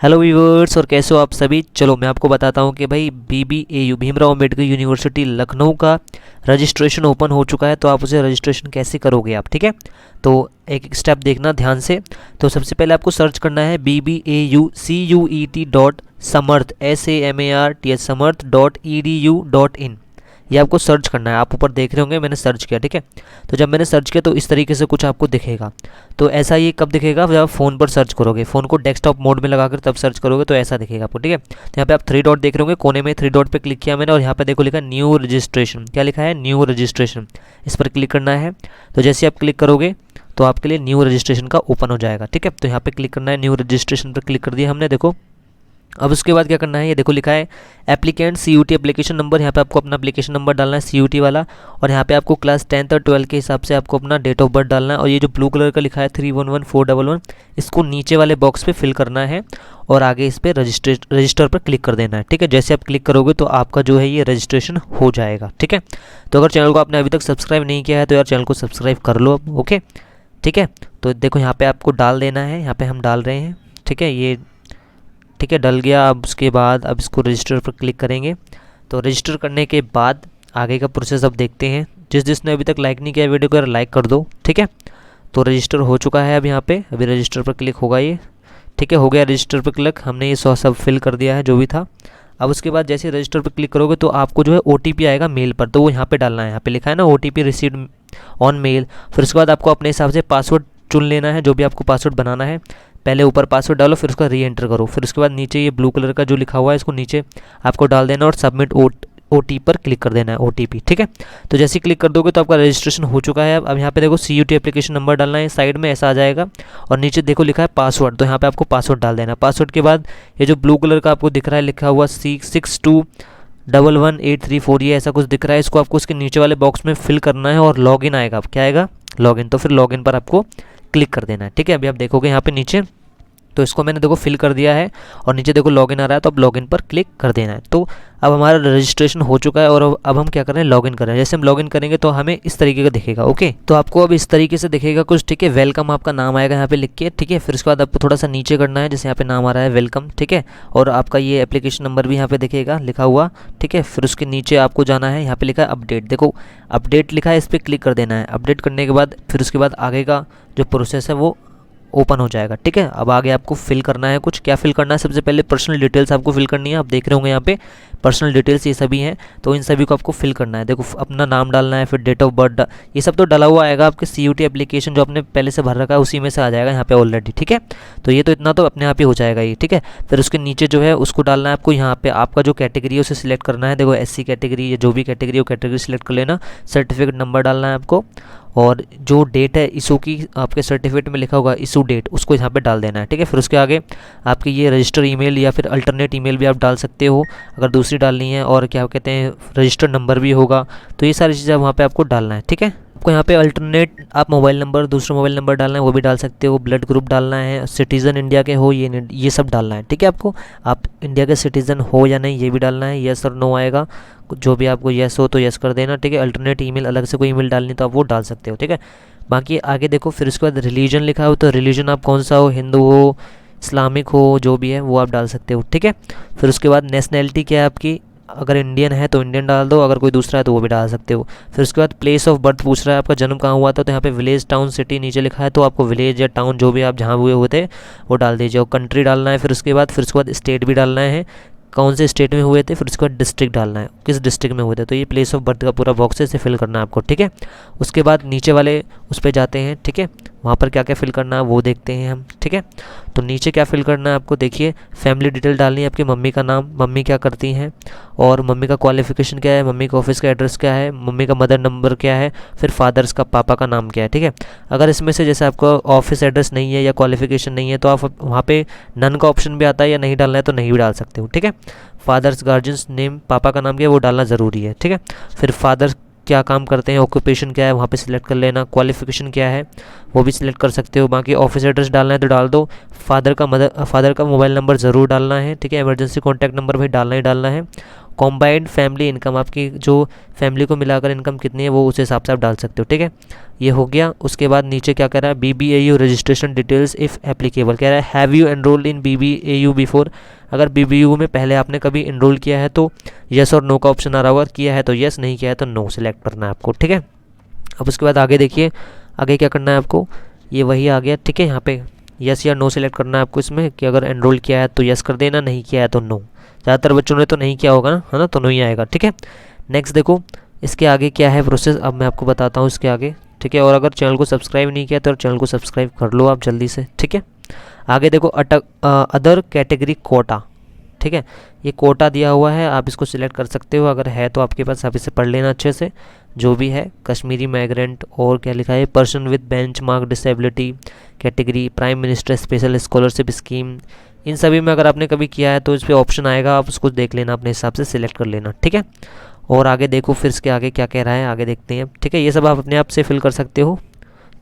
Hello viewers, और कैसे हो आप सभी। चलो मैं आपको बताता हूँ कि भाई BBAU भीमराव अम्बेडकर यूनिवर्सिटी लखनऊ का रजिस्ट्रेशन ओपन हो चुका है। तो आप उसे रजिस्ट्रेशन कैसे करोगे आप, ठीक है। तो एक एक स्टेप देखना ध्यान से। तो सबसे पहले आपको सर्च करना है BBAU CUET.samarth.edu.in। ये आपको सर्च करना है। आप ऊपर देख रहे होंगे मैंने सर्च किया, ठीक है। तो जब मैंने सर्च किया तो इस तरीके से कुछ आपको दिखेगा। तो ऐसा ये कब दिखेगा, जब आप फ़ोन पर सर्च करोगे, फ़ोन को डेस्कटॉप मोड में लगाकर तब सर्च करोगे तो ऐसा दिखेगा आपको, ठीक है। तो यहाँ पे आप 3 डॉट देख रहे होंगे, कोने में 3 डॉट पे क्लिक किया मैंने और यहाँ पे देखो लिखा न्यू रजिस्ट्रेशन। क्या लिखा है, न्यू रजिस्ट्रेशन। इस पर क्लिक करना है। तो जैसे आप क्लिक करोगे तो आपके लिए न्यू रजिस्ट्रेशन का ओपन हो जाएगा, ठीक है। तो यहाँ पे क्लिक करना है, न्यू रजिस्ट्रेशन पर क्लिक कर दिया हमने, देखो। अब उसके बाद क्या करना है, ये देखो लिखा है एप्लीकेंट CUT एप्लीकेशन नंबर। यहाँ पे आपको अपना एप्लीकेशन नंबर डालना है CUT वाला, और यहाँ पे आपको क्लास 10th और 12 के हिसाब से आपको अपना डेट ऑफ बर्थ डालना है। और ये जो ब्लू कलर का लिखा है 311411, इसको नीचे वाले बॉक्स पे फिल करना है और आगे इस पर रजिस्टर पर क्लिक कर देना है, ठीक है। जैसे आप क्लिक करोगे तो आपका जो है ये रजिस्ट्रेशन हो जाएगा, ठीक है। तो अगर चैनल को आपने अभी तक सब्सक्राइब नहीं किया है तो यार चैनल को सब्सक्राइब कर लो, ओके, ठीक है। तो देखो यहाँ पे आपको डाल देना है, यहाँ पे हम डाल रहे हैं, ठीक है। ये ठीक है, डल गया। अब उसके बाद अब इसको रजिस्टर पर क्लिक करेंगे। तो रजिस्टर करने के बाद आगे का प्रोसेस अब देखते हैं। जिसने अभी तक लाइक नहीं किया वीडियो को, लाइक कर दो, ठीक है। तो रजिस्टर हो चुका है अब यहाँ पे, अभी रजिस्टर पर क्लिक होगा ये, ठीक है। हो गया रजिस्टर पर क्लिक, हमने ये सब फिल कर दिया है जो भी था। अब उसके बाद जैसे रजिस्टर पर क्लिक करोगे तो आपको जो है OTP आएगा मेल पर, तो वो यहाँ पे डालना है। यहाँ पे लिखा है ना OTP रिसीव्ड ऑन मेल। फिर उसके बाद आपको अपने हिसाब से पासवर्ड चुन लेना है, जो भी आपको पासवर्ड बनाना है। पहले ऊपर पासवर्ड डालो, फिर उसका री एंटर करो। फिर उसके बाद नीचे ये ब्लू कलर का जो लिखा हुआ है इसको नीचे आपको डाल देना और सबमिट OTP पर क्लिक कर देना है, OTP, ठीक है। तो जैसे ही क्लिक कर दोगे तो आपका रजिस्ट्रेशन हो चुका है। अब यहाँ पे देखो CUT एप्लीकेशन नंबर डालना है, साइड में ऐसा आ जाएगा और नीचे देखो लिखा है पासवर्ड। तो यहाँ पे आपको पासवर्ड डाल देना है। पासवर्ड के बाद ये जो ब्लू कलर का आपको दिख रहा है लिखा हुआ 62111834, ये ऐसा कुछ दिख रहा है, इसको आपको उसके नीचे वाले बॉक्स में फिल करना है और लॉगिन आएगा। अब क्या आएगा, लॉगिन। तो फिर लॉगिन पर आपको क्लिक कर देना है, ठीक है। अभी आप देखोगे यहाँ पे नीचे, तो इसको मैंने देखो फिल कर दिया है और नीचे देखो लॉगिन आ रहा है, तो अब लॉगिन पर क्लिक कर देना है। तो अब हमारा रजिस्ट्रेशन हो चुका है और अब हम क्या कर रहे हैं, लॉगिन कर रहे हैं। जैसे हम लॉगिन करेंगे तो हमें इस तरीके का दिखेगा, ओके। तो आपको अब इस तरीके से दिखेगा कुछ, ठीक है। वेलकम आपका नाम आएगा यहाँ पे लिख के, ठीक है। फिर उसके बाद आपको थोड़ा सा नीचे करना है, जैसे यहाँ पे नाम आ रहा है वेलकम, ठीक है। और आपका ये एप्लीकेशन नंबर भी यहाँ पे दिखेगा लिखा हुआ, ठीक है। फिर उसके नीचे आपको जाना है, यहाँ पे लिखा है अपडेट, देखो अपडेट लिखा है, इस पर क्लिक कर देना है। अपडेट करने के बाद फिर उसके बाद आगे का जो प्रोसेस है वो ओपन हो जाएगा, ठीक है। अब आगे आपको फिल करना है कुछ, क्या फिल करना है, सबसे पहले पर्सनल डिटेल्स आपको फिल करनी है। आप देख रहे होंगे यहाँ पे पर्सनल डिटेल्स ये सभी हैं, तो इन सभी को आपको फिल करना है। देखो अपना नाम डालना है, फिर डेट ऑफ बर्थ, ये सब तो डाला हुआ आएगा आपके CUT एप्लीकेशन जो आपने पहले से भर रखा है उसी में से आ जाएगा यहाँ पे ऑलरेडी, ठीक है। तो ये तो इतना तो अपने आप ही हो जाएगा ये, ठीक है। फिर उसके नीचे जो है उसको डालना है आपको, यहाँ पे आपका जो कैटेगरी है उसे सिलेक्ट करना है। देखो SC कैटेगरी या जो भी कैटेगरी हो कैटेगरी सिलेक्ट कर लेना। सर्टिफिकेट नंबर डालना है आपको, और जो डेट है इशू की आपके सर्टिफिकेट में लिखा होगा इशू डेट, उसको यहाँ पे डाल देना है, ठीक है। फिर उसके आगे आपकी ये रजिस्टर ईमेल या फिर अल्टरनेट ईमेल भी आप डाल सकते हो अगर दूसरी डालनी है, और क्या कहते हैं रजिस्टर नंबर भी होगा। तो ये सारी चीज़ें वहाँ पे आपको डालना है, ठीक है। आपको यहाँ पे अल्टरनेट आप मोबाइल नंबर, दूसरा मोबाइल नंबर डालना है वो भी डाल सकते हो। ब्लड ग्रुप डालना है, सिटीज़न इंडिया के हो ये सब डालना है, ठीक है। आपको आप इंडिया के सिटीज़न हो या नहीं ये भी डालना है। येस और नो आएगा, जो भी आपको येस हो तो येस कर देना, ठीक है। अल्टरनेट ईमेल अलग से कोई ईमेल डालनी तो आप वो डाल सकते हो, ठीक है। बाकी आगे देखो फिर उसके बाद रिलीजन लिखा हो, तो रिलीजन आप कौन सा हो, हिंदू हो, इस्लामिक हो, जो भी है वो आप डाल सकते हो, ठीक है। फिर उसके बाद नेशनैलिटी क्या है आपकी, अगर इंडियन है तो इंडियन डाल दो, अगर कोई दूसरा है तो वो भी डाल सकते हो। फिर उसके बाद प्लेस ऑफ बर्थ पूछ रहा है आपका जन्म कहाँ हुआ था, तो यहाँ पे विलेज, टाउन, सिटी नीचे लिखा है, तो आपको विलेज या टाउन जो भी आप जहाँ हुए होते वो डाल दीजिए। और कंट्री डालना है। फिर उसके बाद स्टेट भी डालना है, कौन से स्टेट में हुए थे। फिर उसके बाद डिस्ट्रिक्ट डालना है, किस डिस्ट्रिक्ट में हुए थे। तो ये प्लेस ऑफ बर्थ का पूरा बॉक्स है, इसे फिल करना है आपको, ठीक है। उसके बाद नीचे वाले उस पर जाते हैं, ठीक है। वहाँ पर क्या क्या फिल करना है वो देखते हैं हम, ठीक है। तो नीचे क्या फिल करना है आपको, देखिए फैमिली डिटेल डालनी है, आपकी मम्मी का नाम, मम्मी क्या करती हैं, और मम्मी का क्वालिफिकेशन क्या है, मम्मी का ऑफिस का एड्रेस क्या है, मम्मी का मदर नंबर क्या है, फिर फादर्स का पापा का नाम क्या है, ठीक है। अगर इसमें से जैसे आपका ऑफिस एड्रेस नहीं है या क्वालिफिकेशन नहीं है तो आप वहाँ पे नन का ऑप्शन भी आता है, या नहीं डालना है तो नहीं भी डाल सकते हो, ठीक है। फादर्स गार्जियंस नेम, पापा का नाम क्या है वो डालना ज़रूरी है, ठीक है। फिर फादर क्या काम करते हैं, ऑक्यूपेशन क्या है वहाँ पे सिलेक्ट कर लेना, क्वालिफिकेशन क्या है वो भी सिलेक्ट कर सकते हो। बाकी ऑफिस एड्रेस डालना है तो डाल दो। फादर का मोबाइल नंबर ज़रूर डालना है, ठीक है। इमरजेंसी कॉन्टैक्ट नंबर भाई डालना ही डालना है। कॉम्बाइंड फैमिली इनकम, आपकी जो फैमिली को मिलाकर इनकम कितनी है वो उस हिसाब से आप डाल सकते हो, ठीक है। ये हो गया। उसके बाद नीचे क्या कह रहा है, BBAU registration details if applicable, कह रहा है have you enrolled in BBAU before, अगर BBAU में पहले आपने कभी इनरोल किया है तो येस और नो का ऑप्शन आ रहा होगा, किया है तो येस, नहीं किया है तो नो सिलेक्ट करना है आपको, ठीक है। अब उसके बाद आगे देखिए, आगे क्या करना है आपको, ये वही आ गया, ठीक है। यहाँ पे यस या नो सिलेक्ट करना है आपको इसमें, कि अगर एनरोल किया है तो यस कर देना, नहीं किया है तो नो। ज़्यादातर बच्चों ने तो नहीं किया होगा ना, है ना, तो नहीं आएगा, ठीक है। नेक्स्ट देखो इसके आगे क्या है प्रोसेस, अब मैं आपको बताता हूँ इसके आगे, ठीक है। और अगर चैनल को सब्सक्राइब नहीं किया तो चैनल को सब्सक्राइब कर लो आप जल्दी से, ठीक है। आगे देखो अदर कैटेगरी कोटा, ठीक है। ये कोटा दिया हुआ है, आप इसको सिलेक्ट कर सकते हो, अगर है तो आपके पास, आप इसे पढ़ लेना अच्छे से। जो भी है कश्मीरी माइग्रेंट, और क्या लिखा है, person with benchmark disability category, prime minister special scholarship scheme, इन सभी में अगर आपने कभी किया है तो इस पर ऑप्शन आएगा, आप उसको देख लेना, अपने हिसाब से सिलेक्ट कर लेना, ठीक है। और आगे देखो फिर इसके आगे क्या कह रहा है, आगे देखते हैं, ठीक है। ये सब आप अपने आप से फिल कर सकते हो,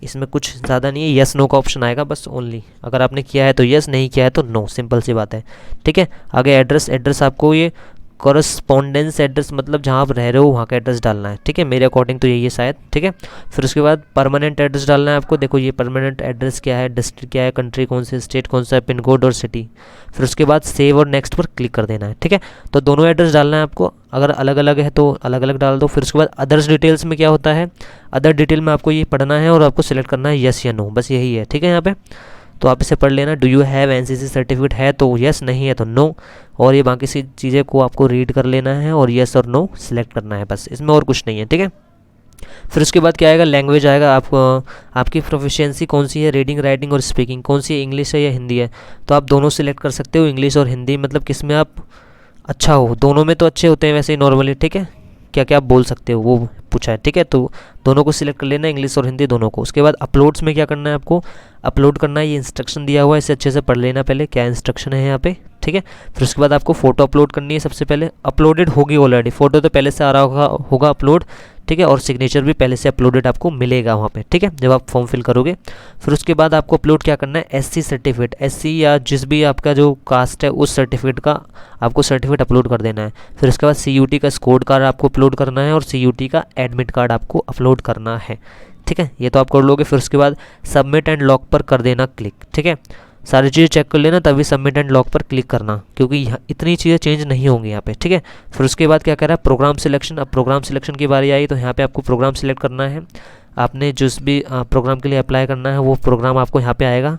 इसमें कुछ ज़्यादा नहीं है, येस नो का ऑप्शन आएगा बस ओनली, अगर आपने किया है तो येस, नहीं किया है तो नो, सिंपल सी बात है, ठीक है। आगे एड्रेस आपको ये कॉरस्पॉन्डेंस एड्रेस, मतलब जहाँ आप रह रहे हो वहाँ का एड्रेस डालना है, ठीक है। मेरे अकॉर्डिंग तो यही है शायद, ठीक है। फिर उसके बाद परमानेंट एड्रेस डालना है आपको, देखो ये परमानेंट एड्रेस क्या है, डिस्ट्रिक्ट क्या है, कंट्री कौन सी, स्टेट कौन सा है, पिन कोड और सिटी। फिर उसके बाद सेव और नेक्स्ट पर क्लिक कर देना है, ठीक है। तो दोनों एड्रेस डालना है आपको, अगर अलग अलग है तो अलग अलग डाल दो। फिर उसके बाद अदर्स डिटेल्स में क्या होता है, अदर डिटेल में आपको ये पढ़ना है और आपको सिलेक्ट करना है येस या नो, बस यही है, ठीक है। यहाँ पे तो आप इसे पढ़ लेना, do you have NCC certificate, है तो येस, नहीं है तो नो, और ये बाकी सी चीज़ें को आपको रीड कर लेना है और येस और नो सिलेक्ट करना है, बस इसमें और कुछ नहीं है, ठीक है। फिर उसके बाद क्या आएगा, लैंग्वेज आएगा, आपको आपकी प्रोफिशिएंसी कौन सी है, रीडिंग राइटिंग और स्पीकिंग कौन सी है, इंग्लिश है या हिंदी है, तो आप दोनों सिलेक्ट कर सकते हो, इंग्लिश और हिंदी, मतलब किस में आप अच्छा हो, दोनों में तो अच्छे होते हैं वैसे ही नॉर्मली, ठीक है। क्या क्या आप बोल सकते हो वो पूछा है, ठीक है। तो दोनों को सिलेक्ट कर लेना, इंग्लिश और हिंदी दोनों को। उसके बाद अपलोड्स में क्या करना है आपको, अपलोड करना है, ये इंस्ट्रक्शन दिया हुआ है, इसे अच्छे से पढ़ लेना पहले क्या इंस्ट्रक्शन है यहाँ पे, ठीक है। फिर उसके बाद आपको फ़ोटो अपलोड करनी है, सबसे पहले अपलोडेड होगी ऑलरेडी, फ़ोटो तो पहले से आ रहा होगा अपलोड, ठीक है। और सिग्नेचर भी पहले से अपलोडेड आपको मिलेगा वहाँ पे, ठीक है, जब आप फॉर्म फिल करोगे। फिर उसके बाद आपको अपलोड क्या करना है, SC सर्टिफिकेट, SC या जिस भी आपका जो कास्ट है उस सर्टिफिकेट का आपको सर्टिफिकेट अपलोड कर देना है। फिर उसके बाद CUT का स्कोर कार्ड आपको अपलोड करना है, और CUT का एडमिट कार्ड आपको अपलोड करना है, ठीक है। ये तो आप कर लोगे। फिर उसके बाद सबमिट एंड लॉक पर कर देना क्लिक, ठीक है। सारी चीज़ें चेक कर लेना, तभी सबमिट एंड लॉक पर क्लिक करना, क्योंकि यहाँ इतनी चीज़ें चेंज नहीं होंगी यहाँ पे, ठीक है। फिर उसके बाद क्या कह रहा है, प्रोग्राम सिलेक्शन, अब प्रोग्राम सिलेक्शन की बारी आई, तो यहाँ पे आपको प्रोग्राम सिलेक्ट करना है, आपने जिस भी प्रोग्राम के लिए अप्लाई करना है वो प्रोग्राम आपको यहाँ पे आएगा।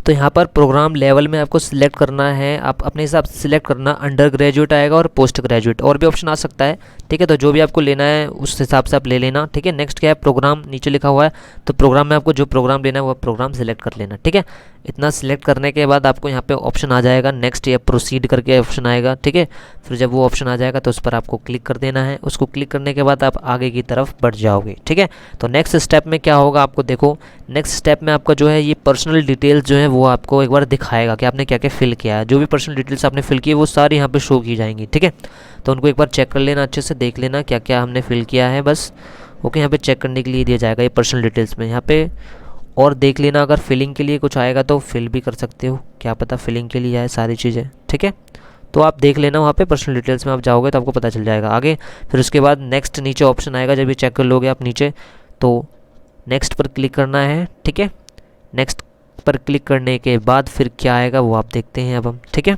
तो यहाँ पर प्रोग्राम लेवल में आपको सिलेक्ट करना है, आप अपने हिसाब से सिलेक्ट करना, अंडर ग्रेजुएट आएगा और पोस्ट ग्रेजुएट, और भी ऑप्शन आ सकता है, ठीक है। तो जो भी आपको लेना है उस हिसाब से आप ले लेना, ठीक है। नेक्स्ट क्या है, प्रोग्राम नीचे लिखा हुआ है, तो प्रोग्राम में आपको जो प्रोग्राम लेना है वो प्रोग्राम सिलेक्ट कर लेना, ठीक है। इतना सिलेक्ट करने के बाद आपको यहाँ पे ऑप्शन आ जाएगा नेक्स्ट या प्रोसीड करके ऑप्शन आएगा, ठीक है। फिर जब वो ऑप्शन आ जाएगा तो उस पर आपको क्लिक कर देना है, उसको क्लिक करने के बाद आप आगे की तरफ बढ़ जाओगे, ठीक है। तो नेक्स्ट स्टेप में क्या होगा आपको, देखो नेक्स्ट स्टेप में आपका जो है ये पर्सनल डिटेल्स जो है वो आपको एक बार दिखाएगा कि आपने क्या क्या फिल किया है, जो भी पर्सनल डिटेल्स आपने फिल की है वो सारी यहाँ पे शो की जाएंगी, ठीक है। तो उनको एक बार चेक कर लेना, अच्छे से देख लेना क्या क्या हमने फिल किया है, बस ओके। यहाँ पे चेक करने के लिए दिया जाएगा ये पर्सनल डिटेल्स में, यहाँ पे और देख लेना, अगर फिलिंग के लिए कुछ आएगा तो फिल भी कर सकते हो, क्या पता फिलिंग के लिए आए सारी चीज़ें, ठीक है। तो आप देख लेना वहाँ पे पर्सनल डिटेल्स में आप जाओगे तो आपको पता चल जाएगा आगे। फिर उसके बाद नेक्स्ट नीचे ऑप्शन आएगा, जब ये चेक कर लोगे आप नीचे तो नेक्स्ट पर क्लिक करना है, ठीक है। नेक्स्ट पर क्लिक करने के बाद फिर क्या आएगा वो आप देखते हैं अब हम, ठीक है।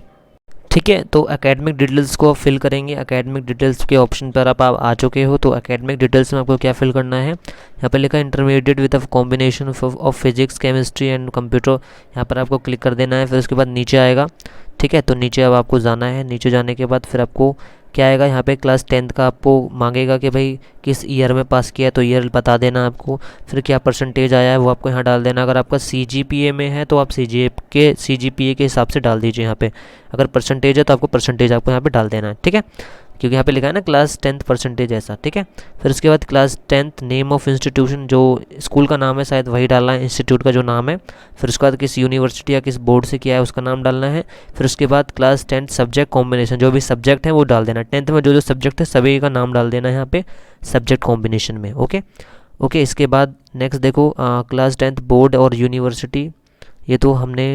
ठीक है, तो एकेडमिक डिटेल्स को आप फिल करेंगे। एकेडमिक डिटेल्स के ऑप्शन पर आप आ चुके हो, तो एकेडमिक डिटेल्स में आपको क्या फिल करना है, यहाँ पर लिखा है intermediate with a combination of physics chemistry and computer, यहाँ पर आपको क्लिक कर देना है। फिर उसके बाद नीचे आएगा, ठीक है। तो नीचे अब आपको जाना है, नीचे जाने के बाद फिर आपको क्या आएगा, यहाँ पे क्लास 10th का आपको मांगेगा कि भाई किस ईयर में पास किया है, तो ईयर बता देना आपको। फिर क्या परसेंटेज आया है वो आपको यहाँ डाल देना। अगर आपका CGPA में है तो आप CGPA के हिसाब से डाल दीजिए यहाँ पे। अगर परसेंटेज है तो आपको परसेंटेज आपको यहाँ पे डाल देना है, ठीक है, क्योंकि यहाँ पे लिखा है ना क्लास 10th परसेंटेज ऐसा, ठीक है। फिर उसके बाद class 10th name of institution, जो स्कूल का नाम है शायद वही डालना है, इंस्टीट्यूट का जो नाम है। फिर उसके बाद किस यूनिवर्सिटी या किस बोर्ड से किया है उसका नाम डालना है। फिर उसके बाद क्लास 10th सब्जेक्ट कॉम्बिनेशन, जो भी सब्जेक्ट है वो डाल देना। 10th में जो सब्जेक्ट है सभी का नाम डाल देना है यहाँ पे सब्जेक्ट कॉम्बिनेशन में, ओके। इसके बाद नेक्स्ट देखो क्लास 10th बोर्ड और यूनिवर्सिटी, ये तो हमने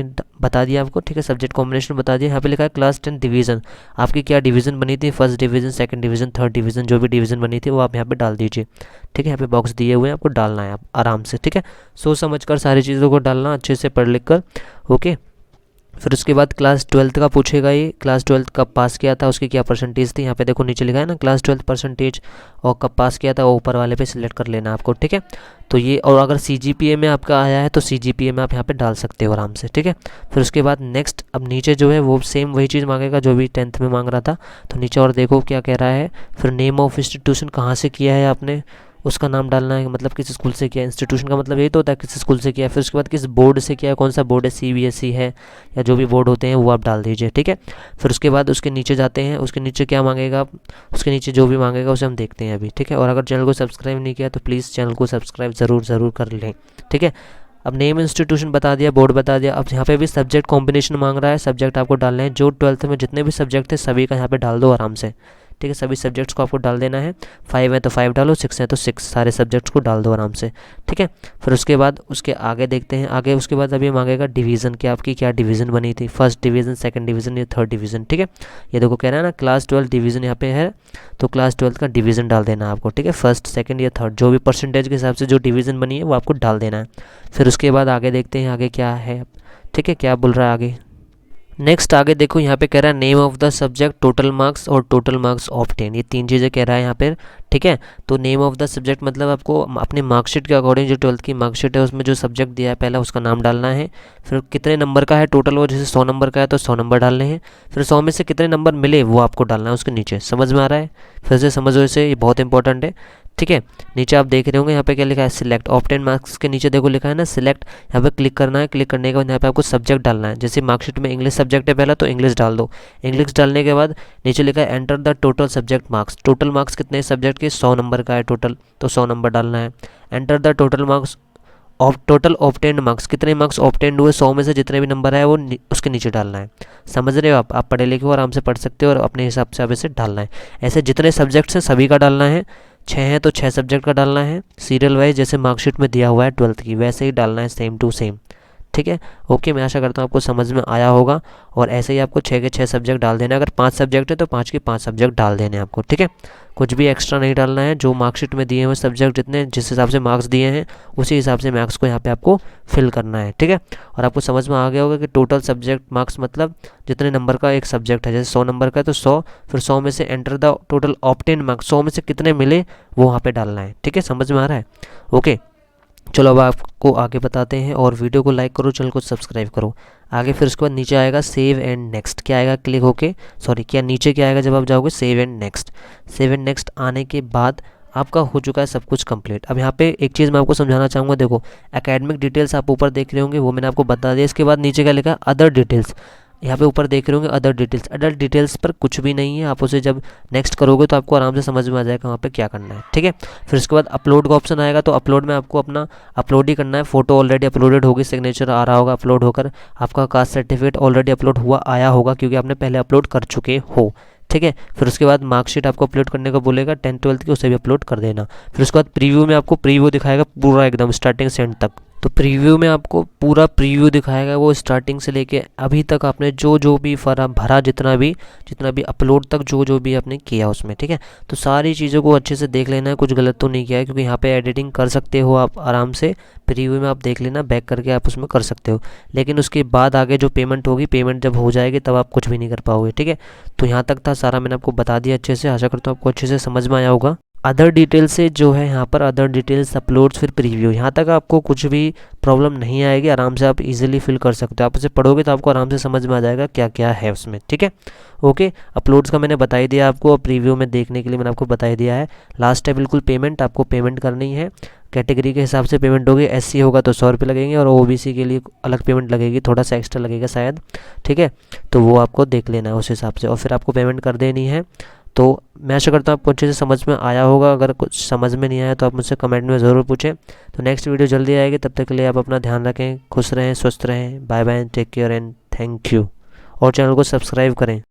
बता दिया आपको, ठीक है। सब्जेक्ट कॉम्बिनेशन बता दिया। यहाँ पे लिखा है क्लास 10 डिवीज़न, आपकी क्या डिवीज़न बनी थी, first division, second division, third division, जो भी डिवीज़न बनी थी वो आप यहाँ पे डाल दीजिए, ठीक है। यहाँ पे बॉक्स दिए हुए हैं, आपको डालना है आप आराम से, ठीक है। सोच समझ कर सारी चीज़ों को डालना, अच्छे से पढ़ लिख कर, ओके। फिर उसके बाद क्लास 12 का पूछेगा, ये क्लास 12 कब पास किया था, उसकी क्या परसेंटेज थी। यहाँ पे देखो नीचे लिखा है ना क्लास 12 परसेंटेज, और कब पास किया था वो ऊपर वाले पे सिलेक्ट कर लेना आपको, ठीक है। तो ये, और अगर CGPA में आपका आया है तो CGPA में आप यहाँ पे डाल सकते हो आराम से, ठीक है। फिर उसके बाद नेक्स्ट, अब नीचे जो है वो सेम वही चीज़ मांगेगा जो भी 10th में मांग रहा था। तो नीचे और देखो क्या कह रहा है, फिर नेम ऑफ इंस्टीट्यूशन, कहाँ से किया है आपने, उसका नाम डालना है, मतलब किस स्कूल से किया है। इंस्टीट्यूशन का मतलब यही तो होता है किस स्कूल से किया है। फिर उसके बाद किस बोर्ड से किया है, कौन सा बोर्ड है, CBSE है या जो भी बोर्ड होते हैं वो आप डाल दीजिए, ठीक है। फिर उसके बाद उसके नीचे जाते हैं, उसके नीचे क्या मांगेगा, उसके नीचे जो भी मांगेगा उसे हम देखते हैं अभी, ठीक है। और अगर चैनल को सब्सक्राइब नहीं किया तो प्लीज़ चैनल को सब्सक्राइब ज़रूर कर लें, ठीक है। अब नेम इंस्टीट्यूशन बता दिया, बोर्ड बता दिया। अब यहाँ पे भी सब्जेक्ट कॉम्बिनेशन मांग रहा है, सब्जेक्ट आपको डालने हैं, जो 12th में जितने भी सब्जेक्ट थे सभी का यहाँ पे डाल दो आराम से, ठीक है। सभी सब्जेक्ट्स को आपको डाल देना है, 5 है तो 5 डालो, 6 है तो 6, सारे सब्जेक्ट्स को डाल दो आराम से, ठीक है। फिर उसके बाद उसके आगे देखते हैं, आगे उसके बाद अभी मांगेगा डिवीज़न, कि आपकी क्या डिवीज़न बनी थी, फर्स्ट डिवीज़न, सेकंड डिवीज़न या थर्ड डिवीज़न, ठीक है। ये देखो कह रहा है ना क्लास 12 डिवीज़न यहाँ पे है, तो क्लास 12 का डिवीज़न डाल देना है आपको, ठीक है। फर्स्ट, सेकंड या थर्ड, जो भी परसेंटेज के हिसाब से जो डिवीज़न बनी है वो आपको डाल देना है। फिर उसके बाद आगे देखते हैं आगे क्या है, ठीक है, क्या बोल रहा है आगे। नेक्स्ट आगे देखो यहाँ पे कह रहा है name of the subject, total marks और टोटल मार्क्स ऑब्टेन, ये 3 चीज़ें कह रहा है यहाँ पे, ठीक है। तो नेम ऑफ द सब्जेक्ट मतलब आपको अपने मार्कशीट के अकॉर्डिंग, जो 12th की मार्कशीट है उसमें जो सब्जेक्ट दिया है पहला उसका नाम डालना है। फिर कितने नंबर का है टोटल, वो जैसे 100 नंबर का है तो 100 नंबर डालने हैं। फिर 100 में से कितने नंबर मिले वो आपको डालना है उसके नीचे। समझ में आ रहा है, फिर से समझो इसे, ये बहुत इंपॉर्टेंट है, ठीक है। नीचे आप देख रहे होंगे यहाँ पे क्या लिखा है, सिलेक्ट ऑब्टेन मार्क्स के नीचे देखो लिखा है ना सिलेक्ट, यहाँ पे क्लिक करना है। क्लिक करने के बाद यहाँ पे आपको सब्जेक्ट डालना है, जैसे मार्कशीट में इंग्लिश सब्जेक्ट है पहला तो इंग्लिश डाल दो। इंग्लिश डालने के बाद नीचे लिखा है enter the total subject marks, total marks कितने सब्जेक्ट के, 100 नंबर का है टोटल, तो 100 नंबर डालना है। Enter the total marks of total obtained marks, कितने मार्क्स ऑब्टेन्ड हुए, 100 में से जितने भी नंबर है वो उसके नीचे डालना है। समझ रहे हो आप पढ़े लिखे हो, आराम से पढ़ सकते हो और अपने हिसाब से आप इसे डालना है। ऐसे जितने सब्जेक्ट्स हैं सभी का डालना है, 6 हैं तो 6 सब्जेक्ट का डालना है, सीरियल वाइज जैसे मार्कशीट में दिया हुआ है 12th की वैसे ही डालना है, सेम टू सेम, ठीक है। ओके, मैं आशा करता हूँ आपको समझ में आया होगा। और ऐसे ही आपको 6 के 6 सब्जेक्ट डाल देना है, अगर 5 सब्जेक्ट है तो 5 के 5 सब्जेक्ट डाल देने हैं आपको, ठीक है। कुछ भी एक्स्ट्रा नहीं डालना है, जो मार्कशीट में दिए हुए सब्जेक्ट जितने जिस हिसाब से मार्क्स दिए हैं उसी हिसाब से मार्क्स को यहाँ पे आपको फिल करना है, ठीक है। और आपको समझ में आ गया होगा कि टोटल सब्जेक्ट मार्क्स मतलब जितने नंबर का एक सब्जेक्ट है, जैसे 100 नंबर का है तो 100, फिर 100 में से enter the total obtain marks, 100 में से कितने मिले वो वहाँ पे डालना है, ठीक है। समझ में आ रहा है, ओके। चलो अब आपको आगे बताते हैं, और वीडियो को लाइक करो, चैनल को सब्सक्राइब करो आगे। फिर उसके बाद नीचे आएगा सेव एंड नेक्स्ट, क्या आएगा, क्लिक होके, सॉरी क्या नीचे क्या आएगा जब आप जाओगे, save and next. Save and next आने के बाद आपका हो चुका है सब कुछ कंप्लीट। अब यहाँ पे एक चीज़ मैं आपको समझाना चाहूँगा, देखो एकेडमिक डिटेल्स आप ऊपर देख रहे होंगे वो मैंने आपको बता दिया। इसके बाद नीचे क्या लिखा है, अदर डिटेल्स, यहाँ पे ऊपर देख रहे होंगे अदर डिटेल्स। अदर डिटेल्स पर कुछ भी नहीं है, आप उसे जब नेक्स्ट करोगे तो आपको आराम से समझ में आ जाएगा वहाँ पे क्या करना है, ठीक है। फिर उसके बाद अपलोड का ऑप्शन आएगा, तो अपलोड में आपको अपना अपलोड ही करना है। फोटो ऑलरेडी अपलोडेड होगी, सिग्नेचर आ रहा होगा अपलोड होकर, आपका कास्ट सर्टिफिकेट ऑलरेडी अपलोड हुआ आया होगा क्योंकि आपने पहले अपलोड कर चुके हो, ठीक है। फिर उसके बाद मार्कशीट आपको अपलोड करने को बोलेगा 10th 12th की, उसे भी अपलोड कर देना। फिर उसके बाद प्रीव्यू में आपको प्रीव्यू दिखाएगा पूरा एकदम स्टार्टिंग से एंड तक, तो प्रीव्यू में आपको पूरा प्रीव्यू दिखाएगा, वो स्टार्टिंग से लेके अभी तक आपने जो भी फॉर्म भरा, जितना भी अपलोड तक जो भी आपने किया उसमें, ठीक है। तो सारी चीज़ों को अच्छे से देख लेना है, कुछ गलत तो नहीं किया है, क्योंकि यहाँ पे एडिटिंग कर सकते हो आप आराम से, प्रीव्यू में आप देख लेना, बैक करके आप उसमें कर सकते हो। लेकिन उसके बाद आगे जो पेमेंट होगी, पेमेंट जब हो जाएगी तब आप कुछ भी नहीं कर पाओगे, ठीक है। तो यहाँ तक था सारा, मैंने आपको बता दिया अच्छे से, आशा करता हूँ आपको अच्छे से समझ में आया होगा। अदर डिटेल से जो है यहाँ पर अदर डिटेल्स अपलोड्स फिर प्रीव्यू, यहाँ तक आपको कुछ भी प्रॉब्लम नहीं आएगी, आराम से आप इजीली फिल कर सकते हो। आप उसे पढ़ोगे तो आपको आराम से समझ में आ जाएगा क्या क्या है उसमें, ठीक है। ओके, अपलोड्स का मैंने बता ही दिया आपको, और प्रीव्यू में देखने के लिए मैंने आपको बता ही दिया है। लास्ट है बिल्कुल पेमेंट, आपको पेमेंट करनी है, कैटेगरी के हिसाब से पेमेंट होगी। SC होगा तो 100 रुपये लगेंगे, और OBC के लिए अलग पेमेंट लगेगी, थोड़ा सा एक्स्ट्रा लगेगा शायद, ठीक है। तो वो आपको देख लेना है उस हिसाब से, और फिर आपको पेमेंट कर देनी है। तो मैं आशा करता हूँ आपको अच्छे से समझ में आया होगा। अगर कुछ समझ में नहीं आया तो आप मुझसे कमेंट में ज़रूर पूछें। तो नेक्स्ट वीडियो जल्दी आएगी, तब तक के लिए आप अपना ध्यान रखें, खुश रहें, स्वस्थ रहें। Bye bye, take care and thank you. और चैनल को सब्सक्राइब करें।